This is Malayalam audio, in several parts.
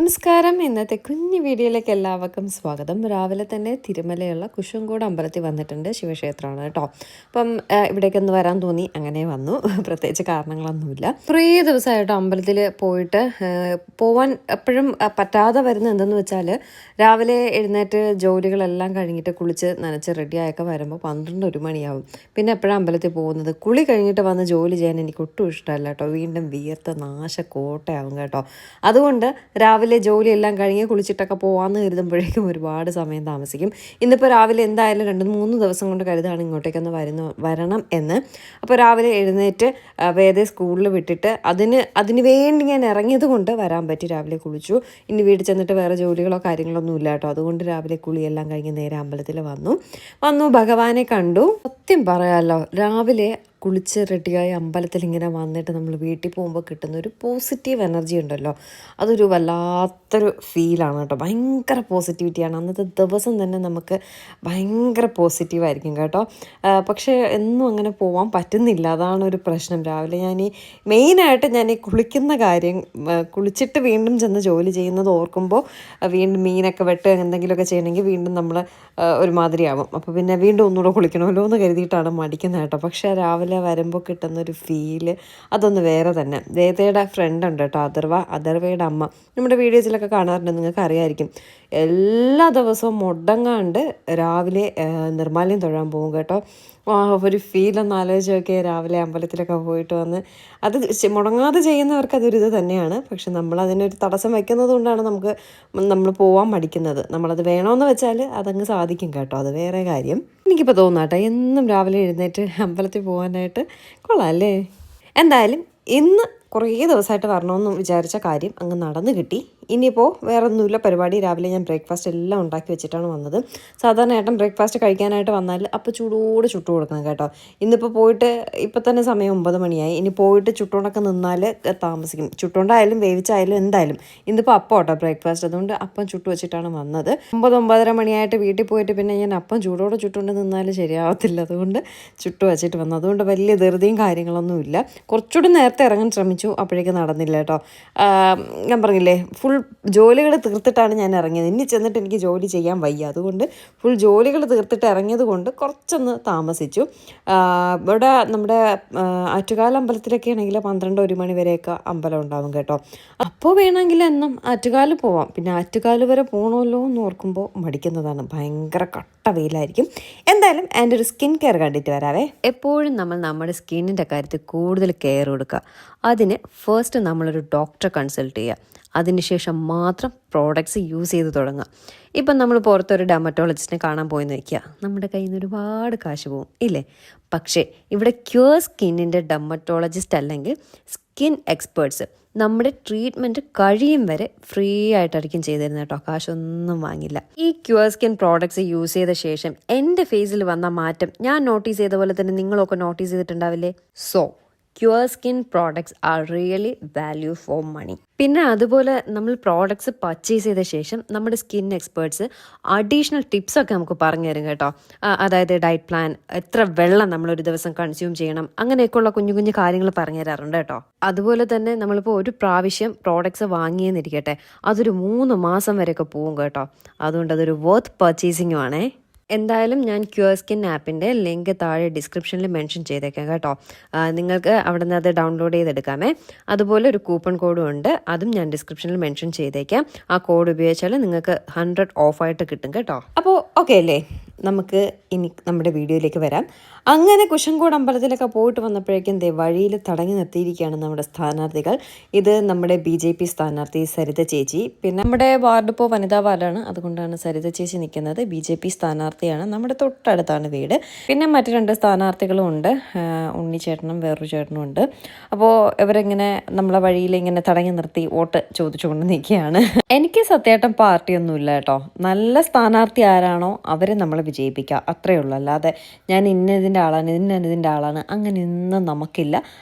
നമസ്കാരം. ഇന്നത്തെ കുഞ്ഞു വീഡിയോയിലേക്ക് എല്ലാവർക്കും സ്വാഗതം. രാവിലെ തന്നെ തിരുമലയുള്ള കുശുംകോട് അമ്പലത്തിൽ വന്നിട്ടുണ്ട്. ശിവക്ഷേത്രമാണ് കേട്ടോ. അപ്പം ഇവിടേക്കൊന്ന് വരാൻ തോന്നി, അങ്ങനെ വന്നു. പ്രത്യേകിച്ച് കാരണങ്ങളൊന്നുമില്ല. കുറേ ദിവസമായിട്ട് അമ്പലത്തിൽ പോയിട്ട് പോവാൻ എപ്പോഴും പറ്റാതെ വരുന്നത് എന്തെന്ന് വെച്ചാൽ, രാവിലെ എഴുന്നേറ്റ് ജോലികളെല്ലാം കഴിഞ്ഞിട്ട് കുളിച്ച് നനച്ച് റെഡിയായൊക്കെ വരുമ്പോൾ 12-1 മണിയാവും. പിന്നെ എപ്പോഴാണ് അമ്പലത്തിൽ പോകുന്നത്? കുളി കഴിഞ്ഞിട്ട് വന്ന് ജോലി ചെയ്യാൻ എനിക്ക് ഒട്ടും ഇഷ്ടമല്ല കേട്ടോ. വീണ്ടും വിയർത്ത് നാശക്കോട്ടയാവും കേട്ടോ. അതുകൊണ്ട് രാവിലെ ജോലിയെല്ലാം കഴിഞ്ഞ് കുളിച്ചിട്ടൊക്കെ പോകാമെന്ന് കരുതുമ്പോഴേക്കും ഒരുപാട് സമയം താമസിക്കും. ഇന്നിപ്പോൾ രാവിലെ എന്തായാലും 2-3 ദിവസം കൊണ്ട് കരുതാണ് ഇങ്ങോട്ടേക്കൊന്ന് വരണം എന്ന്. അപ്പോൾ രാവിലെ എഴുന്നേറ്റ് വേദ സ്കൂളിൽ വിട്ടിട്ട് അതിന് വേണ്ടി ഞാൻ ഇറങ്ങിയത് കൊണ്ട് വരാൻ പറ്റി. രാവിലെ കുളിച്ചു. ഇനി വീട്ടിൽ ചെന്നിട്ട് വേറെ ജോലികളോ കാര്യങ്ങളൊന്നും ഇല്ല കേട്ടോ. അതുകൊണ്ട് രാവിലെ കുളിയെല്ലാം കഴിഞ്ഞ് നേരെ അമ്പലത്തിൽ വന്നു ഭഗവാനെ കണ്ടു. സത്യം പറയാമല്ലോ, രാവിലെ കുളിച്ച് റെഡിയായി അമ്പലത്തിൽ ഇങ്ങനെ വന്നിട്ട് നമ്മൾ വീട്ടിൽ പോകുമ്പോൾ കിട്ടുന്ന ഒരു പോസിറ്റീവ് എനർജി ഉണ്ടല്ലോ, അതൊരു വല്ലാത്തൊരു ഫീലാണ് കേട്ടോ. ഭയങ്കര പോസിറ്റിവിറ്റിയാണ്. അന്നത്തെ ദിവസം തന്നെ നമുക്ക് ഭയങ്കര പോസിറ്റീവായിരിക്കും കേട്ടോ. പക്ഷേ എന്നും അങ്ങനെ പോകാൻ പറ്റുന്നില്ല, അതാണ് ഒരു പ്രശ്നം. രാവിലെ മെയിനായിട്ട് ഞാൻ ഈ കുളിക്കുന്ന കാര്യം, കുളിച്ചിട്ട് വീണ്ടും ചെന്ന് ജോലി ചെയ്യുന്നത് ഓർക്കുമ്പോൾ വീണ്ടും മീനൊക്കെ വെട്ട് എന്തെങ്കിലുമൊക്കെ ചെയ്യണമെങ്കിൽ വീണ്ടും നമ്മൾ ഒരുമാതിരിയാവും. അപ്പോൾ പിന്നെ വീണ്ടും ഒന്നുകൂടെ കുളിക്കണമല്ലോ എന്ന് കരുതിയിട്ടാണ് മടിക്കുന്നത് കേട്ടോ. പക്ഷേ രാവിലെ വരുമ്പോൾ കിട്ടുന്നൊരു ഫീല് അതൊന്ന് വേറെ തന്നെ. വേദയുടെ ഫ്രണ്ട് ഉണ്ട് കേട്ടോ, അഥർവയുടെ അമ്മ. നമ്മുടെ വീഡിയോസിലൊക്കെ കാണാറുണ്ട്, നിങ്ങൾക്ക് അറിയാമായിരിക്കും. എല്ലാ ദിവസവും മുടങ്ങാണ്ട് രാവിലെ നിർമ്മാല്യം തൊഴാൻ പോകും കേട്ടോ. ഒരു ഫീലൊന്ന് ആലോചിച്ച് നോക്കിയാൽ, രാവിലെ അമ്പലത്തിലൊക്കെ പോയിട്ട് വന്ന് അത് മുടങ്ങാതെ ചെയ്യുന്നവർക്ക് അതൊരിത് തന്നെയാണ്. പക്ഷെ നമ്മളതിനൊരു തടസ്സം വയ്ക്കുന്നത് കൊണ്ടാണ് നമ്മൾ പോകാൻ മടിക്കുന്നത്. നമ്മളത് വേണമെന്ന് വെച്ചാൽ അതങ്ങ് സാധിക്കും കേട്ടോ, അത് വേറെ കാര്യം. എനിക്കിപ്പോൾ തോന്നാട്ടെ, എന്നും രാവിലെ എഴുന്നേറ്റ് അമ്പലത്തിൽ പോകാനായിട്ട് കൊള്ളാം അല്ലേ. എന്തായാലും ഇന്ന് കുറേ ദിവസമായിട്ട് വരണമെന്ന് വിചാരിച്ച കാര്യം അങ്ങ് നടന്നു കിട്ടി. ഇനിയിപ്പോൾ വേറെ ഒന്നുമില്ല പരിപാടി. രാവിലെ ഞാൻ ബ്രേക്ക്ഫാസ്റ്റ് എല്ലാം ഉണ്ടാക്കി വെച്ചിട്ടാണ് വന്നത്. സാധാരണ ഏട്ടൻ ബ്രേക്ക്ഫാസ്റ്റ് കഴിക്കാനായിട്ട് വന്നാൽ അപ്പോൾ ചൂടോട് ചുട്ടു കൊടുക്കണം കേട്ടോ. ഇന്നിപ്പോൾ പോയിട്ട് ഇപ്പം തന്നെ സമയം 9 മണിയായി. ഇനി പോയിട്ട് ചുട്ടുകൊണ്ടൊക്കെ നിന്നാൽ താമസിക്കും. ചുട്ടുകൊണ്ടായാലും വേവിച്ചായാലും എന്തായാലും. ഇന്നിപ്പോൾ അപ്പം കേട്ടോ ബ്രേക്ക്ഫാസ്റ്റ്, അതുകൊണ്ട് അപ്പം ചുട്ടു വെച്ചിട്ടാണ് വന്നത്. 9-9:30 മണിയായിട്ട് വീട്ടിൽ പോയിട്ട് പിന്നെ ഞാൻ അപ്പം ചൂടോടെ ചുട്ടുകൊണ്ട് നിന്നാൽ ശരിയാവത്തില്ല. അതുകൊണ്ട് ചുട്ടു വെച്ചിട്ട് വന്നു. അതുകൊണ്ട് വലിയ ധൃതിയും കാര്യങ്ങളൊന്നുമില്ല. കുറച്ചുകൂടി നേരത്തെ ഇറങ്ങാൻ ശ്രമിച്ചു, അപ്പോഴേക്കും നടന്നില്ല കേട്ടോ. ഞാൻ പറഞ്ഞില്ലേ, ഫുൾ ജോലികൾ തീർത്തിട്ടാണ് ഞാൻ ഇറങ്ങിയത്. ഇനി ചെന്നിട്ട് എനിക്ക് ജോലി ചെയ്യാൻ വയ്യ. അതുകൊണ്ട് ഫുൾ ജോലികൾ തീർത്തിട്ട് ഇറങ്ങിയത് കൊണ്ട് കുറച്ചൊന്ന് താമസിച്ചു. ഇവിടെ നമ്മുടെ ആറ്റുകാൽ അമ്പലത്തിലൊക്കെ ആണെങ്കിൽ 12-1 മണി വരെയൊക്കെ അമ്പലം ഉണ്ടാവും കേട്ടോ. അപ്പോൾ വേണമെങ്കിൽ എന്നും ആറ്റുകാൽ പോവാം. പിന്നെ ആറ്റുകാൽ വരെ പോകണമല്ലോ എന്ന് ഓർക്കുമ്പോൾ മടിക്കുന്നതാണ്. ഭയങ്കര കട്ട വെയിലായിരിക്കും. എന്തായാലും എൻ്റെ ഒരു സ്കിൻ കെയർ കണ്ടിട്ട് വരാവേ. എപ്പോഴും നമ്മൾ നമ്മുടെ സ്കിന്നിൻ്റെ കാര്യത്തിൽ കൂടുതൽ കെയർ കൊടുക്കുക. അതിന് ഫസ്റ്റ് നമ്മളൊരു ഡോക്ടറെ കൺസൾട്ട് ചെയ്യുക. അതിനുശേഷം മാത്രം പ്രോഡക്റ്റ്സ് യൂസ് ചെയ്ത് തുടങ്ങുക. ഇപ്പം നമ്മൾ പുറത്തൊരു ഡെർമറ്റോളജിസ്റ്റിനെ കാണാൻ പോയെന്ന് വയ്ക്കുക, നമ്മുടെ കയ്യിൽ നിന്ന് ഒരുപാട് കാശ് പോകും ഇല്ലേ. പക്ഷേ ഇവിടെ ക്യൂർ സ്കിന്നിൻ്റെ ഡെർമറ്റോളജിസ്റ്റ് അല്ലെങ്കിൽ സ്കിൻ എക്സ്പേർട്സ് നമ്മുടെ ട്രീറ്റ്മെൻറ്റ് കഴിയും വരെ ഫ്രീ ആയിട്ടായിരിക്കും ചെയ്തിരുന്നത് കേട്ടോ. കാശൊന്നും വാങ്ങില്ല. ഈ ക്യൂർ സ്കിൻ പ്രോഡക്ട്സ് യൂസ് ചെയ്ത ശേഷം എൻ്റെ ഫേസിൽ വന്ന മാറ്റം ഞാൻ നോട്ടീസ് ചെയ്ത പോലെ തന്നെ നിങ്ങളൊക്കെ നോട്ടീസ് ചെയ്തിട്ടുണ്ടാവില്ലേ. So cure skin products are really value for money. പിന്നെ അതുപോലെ നമ്മൾ പ്രോഡക്ട്സ് പർച്ചേസ് ചെയ്ത ശേഷം നമ്മുടെ സ്കിൻ എക്സ്പേർട്സ് അഡീഷണൽ ടിപ്സൊക്കെ നമുക്ക് പറഞ്ഞു തരും കേട്ടോ. അതായത് ഡയറ്റ് പ്ലാൻ, എത്ര വെള്ളം നമ്മളൊരു ദിവസം കൺസ്യൂം ചെയ്യണം, അങ്ങനെയൊക്കെയുള്ള കുഞ്ഞു കുഞ്ഞു കാര്യങ്ങൾ പറഞ്ഞു തരാറുണ്ട് കേട്ടോ. അതുപോലെ തന്നെ നമ്മളിപ്പോൾ ഒരു പ്രാവശ്യം പ്രോഡക്ട്സ് വാങ്ങിയെന്നിരിക്കട്ടെ, അതൊരു 3 മാസം വരെയൊക്കെ പോകും കേട്ടോ. അതുകൊണ്ട് അതൊരു വർത്ത് പർച്ചേസിങ്ങും ആണേ. എന്തായാലും ഞാൻ ക്യൂർ സ്കിൻ ആപ്പിൻ്റെ ലിങ്ക് താഴെ ഡിസ്ക്രിപ്ഷനിൽ മെൻഷൻ ചെയ്തേക്കാം കേട്ടോ. നിങ്ങൾക്ക് അവിടെ നിന്ന് അത് ഡൗൺലോഡ് ചെയ്തെടുക്കാമേ. അതുപോലെ ഒരു കൂപ്പൺ കോഡും ഉണ്ട്, അതും ഞാൻ ഡിസ്ക്രിപ്ഷനിൽ മെൻഷൻ ചെയ്തേക്കാം. ആ കോഡ് ഉപയോഗിച്ചാൽ നിങ്ങൾക്ക് 100 ഓഫായിട്ട് കിട്ടും കേട്ടോ. അപ്പോൾ ഓക്കെ അല്ലേ, നമുക്ക് ഇനി നമ്മുടെ വീഡിയോയിലേക്ക് വരാം. അങ്ങനെ കുശംകോട് അമ്പലത്തിലൊക്കെ പോയിട്ട് വന്നപ്പോഴേക്കും വഴിയിൽ തടഞ്ഞു നിർത്തിയിരിക്കുകയാണ് നമ്മുടെ സ്ഥാനാർത്ഥികൾ. ഇത് നമ്മുടെ BJP സ്ഥാനാർത്ഥി സരിത ചേച്ചി. പിന്നെ നമ്മുടെ വാർഡ് ഇപ്പോൾ വനിതാ വാർഡാണ്, അതുകൊണ്ടാണ് സരിത ചേച്ചി നിൽക്കുന്നത്. BJP സ്ഥാനാർത്ഥിയാണ്, നമ്മുടെ തൊട്ടടുത്താണ് വീട്. പിന്നെ മറ്റു 2 സ്ഥാനാർത്ഥികളും ഉണ്ട്, ഉണ്ണിച്ചേട്ടനും വേറൊരു ചേട്ടനും ഉണ്ട്. അപ്പോൾ ഇവരിങ്ങനെ നമ്മളെ വഴിയിൽ ഇങ്ങനെ തടഞ്ഞു നിർത്തി വോട്ട് ചോദിച്ചുകൊണ്ട് നിൽക്കുകയാണ്. എനിക്ക് സത്യമായിട്ടും പാർട്ടിയൊന്നുമില്ല കേട്ടോ. നല്ല സ്ഥാനാർത്ഥി ആരാണോ അവരെ നമ്മൾ വിജയിപ്പിക്കുക, അത്രയേ ഉള്ളൂ. അല്ലാതെ ഞാൻ ഇന്നതിൻ്റെ ആളാണ് ഇതിൻ്റെ ആളാണ് അങ്ങനെയൊന്നും നമുക്കില്ല.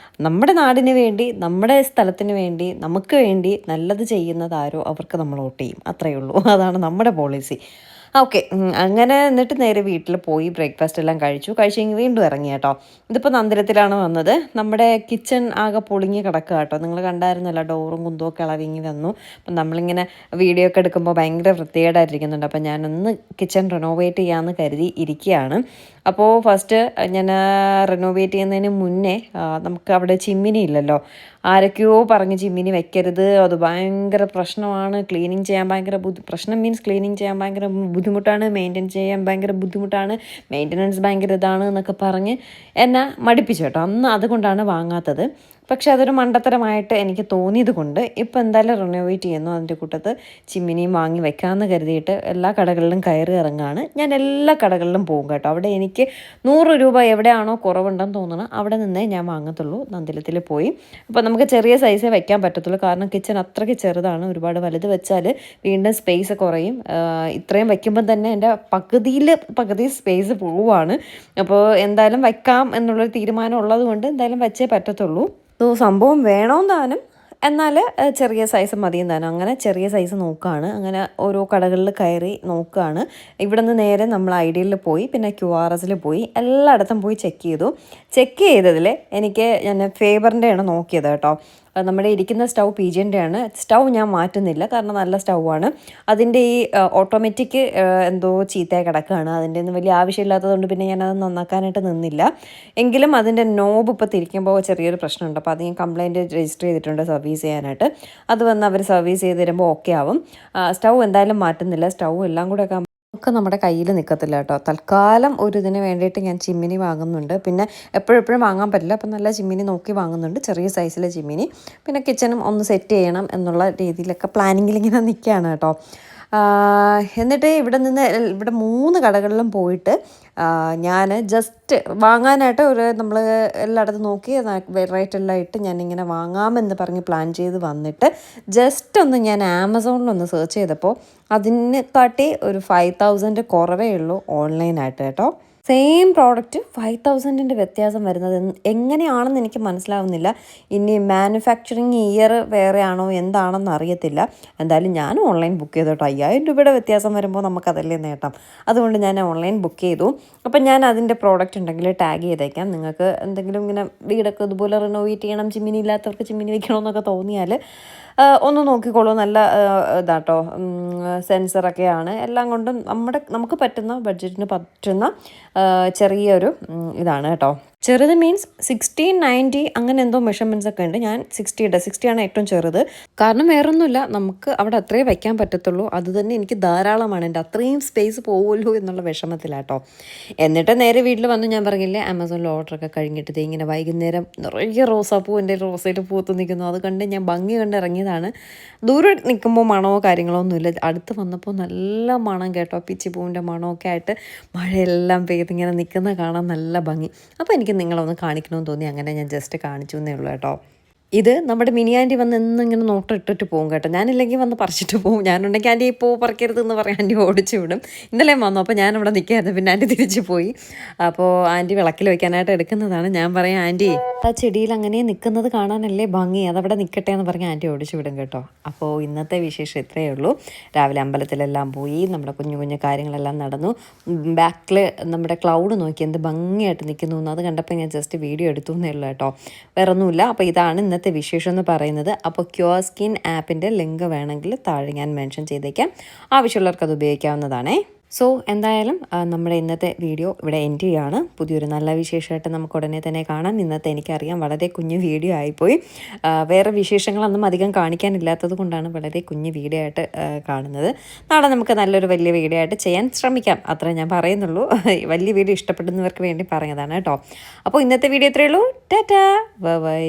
നമ്മുടെ നാടിന് വേണ്ടി, നമ്മുടെ സ്ഥലത്തിന് വേണ്ടി, നമുക്ക് വേണ്ടി നല്ലത് ചെയ്യുന്നത് ആരോ അവർക്ക് നമ്മൾ വോട്ട് ചെയ്യും, അത്രയേ ഉള്ളൂ. അതാണ് നമ്മുടെ പോളിസി. ഓക്കെ. അങ്ങനെ എന്നിട്ട് നേരെ വീട്ടിൽ പോയി ബ്രേക്ക്ഫാസ്റ്റ് എല്ലാം കഴിച്ച് കഴിഞ്ഞ് വീണ്ടും ഇറങ്ങി കേട്ടോ. ഇതിപ്പോൾ നന്ദിരത്തിലാണ് വന്നത്. നമ്മുടെ കിച്ചൺ ആകെ പൊളിഞ്ഞ് കിടക്കുക കേട്ടോ. നിങ്ങൾ കണ്ടായിരുന്നല്ലോ, ഡോറും കുന്തവും ഒക്കെ ഇളകി വന്നു. അപ്പം നമ്മളിങ്ങനെ വീഡിയോ ഒക്കെ എടുക്കുമ്പോൾ ഭയങ്കര വൃത്തികേടായിട്ടിരിക്കുന്നുണ്ട്. അപ്പം ഞാനൊന്ന് കിച്ചൺ റിനോവേറ്റ് ചെയ്യാമെന്ന് കരുതി ഇരിക്കുകയാണ്. അപ്പോൾ ഫസ്റ്റ് ഞാൻ റിനോവേറ്റ് ചെയ്യുന്നതിന് മുന്നേ നമുക്ക് അവിടെ ചിമ്മിനി ഇല്ലല്ലോ. ആരൊക്കെയോ പറഞ്ഞ് ചിമ്മിനി വെക്കരുത്, അത് ഭയങ്കര പ്രശ്നമാണ്, ക്ലീനിങ് ചെയ്യാൻ ഭയങ്കര പ്രശ്നം മീൻസ് ക്ലീനിങ് ചെയ്യാൻ ഭയങ്കര ബുദ്ധിമുട്ടാണ്, മെയിൻറ്റെയിൻ ചെയ്യാൻ ഭയങ്കര ബുദ്ധിമുട്ടാണ്, മെയിൻ്റനൻസ് ഭയങ്കര ഇതാണ് എന്നൊക്കെ പറഞ്ഞ് എന്നെ മടുപ്പിച്ചു കേട്ടോ. അന്ന് അതുകൊണ്ടാണ് വാങ്ങാത്തത്. പക്ഷെ അതൊരു മണ്ടത്തരമായിട്ട് എനിക്ക് തോന്നിയത് കൊണ്ട് ഇപ്പോൾ എന്തായാലും റിനോവേറ്റ് ചെയ്യുന്നു. അതിൻ്റെ കൂട്ടത്ത് ചിമ്മിനിയും വാങ്ങി വെക്കാമെന്ന് കരുതിയിട്ട് എല്ലാ കടകളിലും കയറി ഇറങ്ങുകയാണ്. ഞാൻ എല്ലാ കടകളിലും പോകും കേട്ടോ. അവിടെ എനിക്ക് 100 രൂപ എവിടെയാണോ കുറവുണ്ടെന്ന് തോന്നുന്നത് അവിടെ നിന്നേ ഞാൻ വാങ്ങത്തുള്ളൂ. നന്ദിലത്തിൽ പോയി. അപ്പോൾ നമുക്ക് ചെറിയ സൈസേ വെക്കാൻ പറ്റത്തുള്ളൂ, കാരണം കിച്ചൺ അത്രയ്ക്ക് ചെറുതാണ്. ഒരുപാട് വലുത് വെച്ചാൽ വീണ്ടും സ്പേസ് കുറയും. ഇത്രയും വയ്ക്കുമ്പം തന്നെ എൻ്റെ പകുതി സ്പേസ് പോവുകയാണ്. അപ്പോൾ എന്തായാലും വയ്ക്കാം എന്നുള്ളൊരു തീരുമാനം ഉള്ളത് കൊണ്ട് എന്തായാലും വെച്ചേ പറ്റത്തുള്ളൂ. സംഭവം വേണമെന്നാനും എന്നാൽ ചെറിയ സൈസ് മതിയും താനും. അങ്ങനെ ചെറിയ സൈസ് നോക്കുകയാണ്. അങ്ങനെ ഓരോ കടകളിൽ കയറി നോക്കുകയാണ്. ഇവിടെ നിന്ന് നേരെ നമ്മൾ ഐഡിയയിൽ പോയി, പിന്നെ QRSൽ പോയി, എല്ലായിടത്തും പോയി ചെക്ക് ചെയ്തതിൽ ഞാൻ ഫേബറിൻ്റെയാണ് നോക്കിയത് കേട്ടോ. നമ്മുടെ ഇരിക്കുന്ന സ്റ്റൗ PGൻ്റെ സ്റ്റൗ ഞാൻ മാറ്റുന്നില്ല, കാരണം നല്ല സ്റ്റൗ ആണ്. അതിൻ്റെ ഈ ഓട്ടോമാറ്റിക് എന്തോ ചീത്തയായി കിടക്കുകയാണ്. അതിൻ്റെ ഒന്നും വലിയ ആവശ്യമില്ലാത്തതുകൊണ്ട് പിന്നെ ഞാനത് നന്നാക്കാനായിട്ട് നിന്നില്ല. എങ്കിലും അതിൻ്റെ നോബ് ഇപ്പോൾ തിരിക്കുമ്പോൾ ചെറിയൊരു പ്രശ്നമുണ്ട്. അപ്പോൾ അത് ഞാൻ കംപ്ലയിൻറ്റ് രജിസ്റ്റർ ചെയ്തിട്ടുണ്ട് സർവീസ് ചെയ്യാനായിട്ട്. അത് വന്ന് അവർ സർവീസ് ചെയ്ത് തരുമ്പോൾ ഓക്കെ ആവും. സ്റ്റൗ എന്തായാലും മാറ്റുന്നില്ല. സ്റ്റൗ എല്ലാം കൂടെ ഒക്കെ നമ്മുടെ കയ്യിൽ നിൽക്കത്തില്ല കേട്ടോ. തൽക്കാലം ഒരു ഇതിന് വേണ്ടിയിട്ട് ഞാൻ ചിമ്മിനി വാങ്ങുന്നുണ്ട്. പിന്നെ എപ്പോഴെപ്പോഴും വാങ്ങാൻ പറ്റില്ല. അപ്പം നല്ല ചിമ്മിനി നോക്കി വാങ്ങുന്നുണ്ട്, ചെറിയ സൈസിലെ ചിമ്മിനി. പിന്നെ കിച്ചണും ഒന്ന് സെറ്റ് ചെയ്യണം എന്നുള്ള രീതിയിലൊക്കെ പ്ലാനിങ്ങിൽ ഇങ്ങനെ നിൽക്കുകയാണ് കേട്ടോ. എന്നിട്ട് ഇവിടെ 3 കടകളിലും പോയിട്ട് ഞാൻ ജസ്റ്റ് വാങ്ങാനായിട്ട് നമ്മൾ എല്ലായിടത്തും നോക്കി റേറ്റെല്ലാം ഇട്ട് ഞാനിങ്ങനെ വാങ്ങാമെന്ന് പറഞ്ഞ് പ്ലാൻ ചെയ്ത് വന്നിട്ട് ജസ്റ്റ് ഒന്ന് ഞാൻ ആമസോണിലൊന്ന് സെർച്ച് ചെയ്തപ്പോൾ അതിനെക്കാട്ടി ഒരു 5000 കുറവേ ഉള്ളൂ ഓൺലൈനായിട്ട് കേട്ടോ. സെയിം പ്രോഡക്റ്റ് 5000ൻ്റെ വ്യത്യാസം വരുന്നത് എങ്ങനെയാണെന്ന് എനിക്ക് മനസ്സിലാവുന്നില്ല. ഇനി മാനുഫാക്ചറിങ് ഇയർ വേറെയാണോ എന്താണെന്ന് അറിയത്തില്ല. എന്തായാലും ഞാൻ ഓൺലൈൻ ബുക്ക് ചെയ്തു കേട്ടോ. 5000 രൂപയുടെ വ്യത്യാസം വരുമ്പോൾ നമുക്കതല്ലേ നേട്ടം. അതുകൊണ്ട് ഞാൻ ഓൺലൈൻ ബുക്ക് ചെയ്തു. അപ്പം ഞാൻ അതിൻ്റെ പ്രോഡക്റ്റ് ഉണ്ടെങ്കിൽ ടാഗ് ചെയ്തേക്കാം. നിങ്ങൾക്ക് എന്തെങ്കിലും ഇങ്ങനെ വീടൊക്കെ ഇതുപോലെ റിനോവേറ്റ് ചെയ്യണം, ചിമ്മിനി ഇല്ലാത്തവർക്ക് ചിമ്മിനി വെക്കണമെന്നൊക്കെ തോന്നിയാൽ ഒന്ന് നോക്കിക്കോളൂ. നല്ല ഇതാട്ടോ, സെൻസറൊക്കെയാണ്. എല്ലാം കൊണ്ടും നമുക്ക് പറ്റുന്ന ബഡ്ജറ്റിന് പറ്റുന്ന ചെറിയൊരു ഇതാണ് കേട്ടോ. ചെറുത് മീൻസ് 1690 അങ്ങനെ എന്തോ മെഷർമെൻറ്റ്സ് ഒക്കെ ഉണ്ട്. ഞാൻ 60 ആണ് ഏറ്റവും ചെറുത്. കാരണം വേറൊന്നുമില്ല, നമുക്ക് അവിടെ അത്രേ വയ്ക്കാൻ പറ്റത്തുള്ളൂ. അത് തന്നെ എനിക്ക് ധാരാളമാണ്. എൻ്റെ അത്രയും സ്പേസ് പോകുമല്ലോ എന്നുള്ള വിഷമത്തിലാട്ടോ. എന്നിട്ട് നേരെ വീട്ടിൽ വന്ന് ഞാൻ പറഞ്ഞില്ലേ, ആമസോണിൽ ഓർഡറൊക്കെ കഴിഞ്ഞിട്ട് ഇങ്ങനെ വൈകുന്നേരം നിറയെ റോസാപ്പൂ എൻ്റെ റോസയിൽ പൂത്ത് നിൽക്കുന്നു. അത് കണ്ട് ഞാൻ ഭംഗി കണ്ട് ഇറങ്ങിയതാണ്. ദൂരെ നിൽക്കുമ്പോൾ മണമോ കാര്യങ്ങളോ ഒന്നുമില്ല. അടുത്ത് വന്നപ്പോൾ നല്ല മണം കേട്ടോ. പിച്ചിപ്പൂവിൻ്റെ മണമൊക്കെ ആയിട്ട് മഴയെല്ലാം പെയ്ത് ഇങ്ങനെ നിൽക്കുന്ന കാണാൻ നല്ല ഭംഗി. അപ്പോൾ എനിക്ക് നിങ്ങളൊന്ന് കാണിക്കണമെന്ന് തോന്നി. അങ്ങനെ ഞാൻ ജസ്റ്റ് കാണിച്ചു എന്നേ ഉള്ളൂ കേട്ടോ. ഇത് നമ്മുടെ മിനി ആൻറ്റി വന്ന് എന്നും ഇങ്ങനെ നോട്ടം ഇട്ടിട്ട് പോകും കേട്ടോ. ഞാനില്ലെങ്കിൽ വന്ന് പറിച്ചിട്ട് പോകും. ഞാനുണ്ടെങ്കിൽ ആൻറ്റി ഇപ്പോൾ പറിക്കരുത് എന്ന് പറയാൻ ആൻറ്റി ഓടിച്ചു വിടും. ഇന്നലെ വന്നു, അപ്പോൾ ഞാനിവിടെ നിൽക്കായിരുന്നു. പിന്നെ ആൻറ്റി തിരിച്ചു പോയി. അപ്പോൾ ആൻറ്റി വിളക്കിൽ വയ്ക്കാനായിട്ട് എടുക്കുന്നതാണ്. ഞാൻ പറയാം, ആൻറ്റി ആ ചെടിയിൽ അങ്ങനെ നിൽക്കുന്നത് കാണാനല്ലേ ഭംഗി, അതവിടെ നിൽക്കട്ടെ എന്ന് പറഞ്ഞ് ആൻറ്റി ഓടിച്ചു വിടും കേട്ടോ. അപ്പോൾ ഇന്നത്തെ വിശേഷം ഇത്രയേ ഉള്ളൂ. രാവിലെ അമ്പലത്തിലെല്ലാം പോയി, നമ്മുടെ കുഞ്ഞു കുഞ്ഞു കാര്യങ്ങളെല്ലാം നടന്നു. ബാക്കിൽ നമ്മുടെ ക്ലൗഡ് നോക്കി എന്ത് ഭംഗിയായിട്ട് നിൽക്കുന്നു എന്ന് അത് കണ്ടപ്പോൾ ഞാൻ ജസ്റ്റ് വീഡിയോ എടുത്തു എന്നേ ഉള്ളൂ കേട്ടോ. വേറെ ഒന്നുമില്ല. അപ്പോൾ ഇതാണ് ഇന്നത്തെ വിശേഷം എന്ന് പറയുന്നത്. അപ്പോൾ ക്യൂർസ്കിൻ ആപ്പിൻ്റെ ലിങ്ക് വേണമെങ്കിൽ താഴെ ഞാൻ മെൻഷൻ ചെയ്തേക്കാം. ആവശ്യമുള്ളവർക്ക് അത് ഉപയോഗിക്കാവുന്നതാണേ. സോ എന്തായാലും നമ്മുടെ ഇന്നത്തെ വീഡിയോ ഇവിടെ എൻഡ് ചെയ്യുകയാണ്. പുതിയൊരു നല്ല വിശേഷമായിട്ട് നമുക്ക് ഉടനെ തന്നെ കാണാം. ഇന്നത്തെ എനിക്കറിയാം വളരെ കുഞ്ഞു വീഡിയോ ആയിപ്പോയി. വേറെ വിശേഷങ്ങളൊന്നും അധികം കാണിക്കാനില്ലാത്തത് കൊണ്ടാണ് വളരെ കുഞ്ഞു വീഡിയോ ആയിട്ട് കാണുന്നത്. നാളെ നമുക്ക് നല്ലൊരു വലിയ വീഡിയോ ആയിട്ട് ചെയ്യാൻ ശ്രമിക്കാം, അത്രേ ഞാൻ പറയുന്നുള്ളൂ. വലിയ വീഡിയോ ഇഷ്ടപ്പെടുന്നവർക്ക് വേണ്ടി പറഞ്ഞതാണ് കേട്ടോ. അപ്പോൾ ഇന്നത്തെ വീഡിയോ ഇത്രയേ ഉള്ളൂ. ടാറ്റാ, ബൈ.